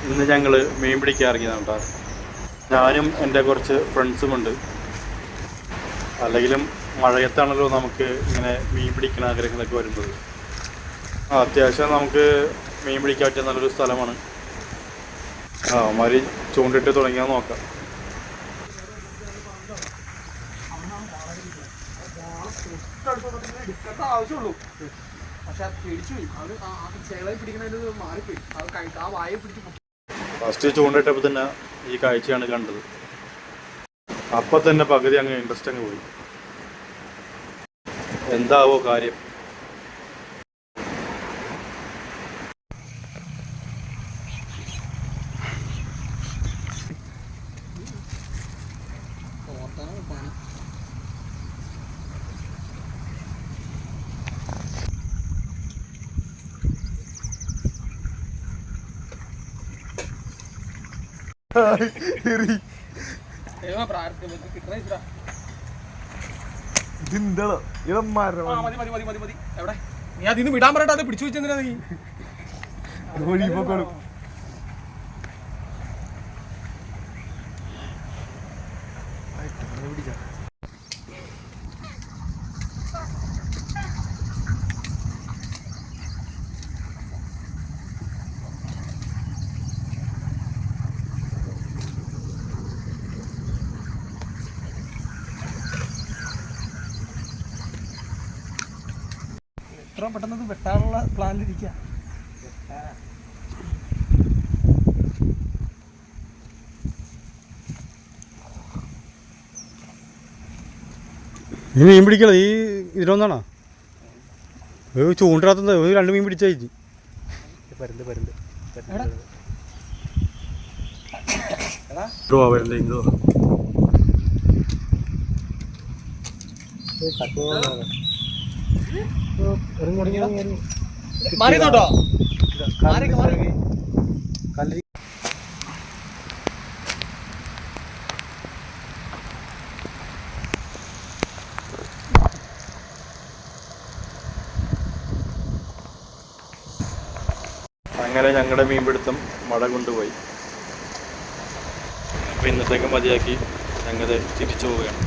ഇന്ന് ഞങ്ങൾ മീൻ പിടിക്കാൻ ഇറങ്ങിയതാണ് കേട്ടോ. ഞാനും എൻ്റെ കുറച്ച് ഫ്രണ്ട്സുമുണ്ട്. അല്ലെങ്കിലും മഴയത്താണല്ലോ നമുക്ക് ഇങ്ങനെ മീൻ പിടിക്കുന്ന ആഗ്രഹങ്ങളൊക്കെ വരുന്നത്. അത്യാവശ്യം നമുക്ക് മീൻ പിടിക്കാൻ പറ്റിയ നല്ലൊരു സ്ഥലമാണ്. മാതിരി ചൂണ്ടിട്ട് തുടങ്ങിയാൽ നോക്കാം. ആവശ്യമുള്ളൂ, പക്ഷെ പിടിച്ചു പോയി. അത് ചേള പിടിക്കുന്നതിന് മാറിപ്പോയി. അത് ആ വായ പിടിച്ചു. ഫസ്റ്റ് ചൂണ്ടിട്ടപ്പോൾ തന്നെ ഈ കാഴ്ചയാണ് കണ്ടത്. അപ്പം തന്നെ പകുതി അങ്ങ് ഇൻട്രസ്റ്റ് അങ്ങ് പോയി. എന്താവോ കാര്യം. നീ അതിന്ന് വിടാൻ പറയട്ടെ. അത് പിടിച്ചു വെച്ചെന്തിനാ നീ? എത്ര പെട്ടെന്ന് വെട്ടാനുള്ള പ്ലാനിലിരിക്കുക. ഈ മീൻ പിടിക്കണോ? ഈ ഇതിലൊന്നാണോ ചൂണ്ടിനകത്ത് രണ്ട് മീൻ പിടിച്ചു. പരുന്ത് പരുന്ത് മാറിയോട്ടോ. അങ്ങനെ ഞങ്ങളുടെ മീൻപിടുത്തം മഴ കൊണ്ടുപോയി. അപ്പോൾ ഇന്നത്തേക്ക് മതിയാക്കി ഞങ്ങൾ തിരിച്ചു പോവുകയാണ്.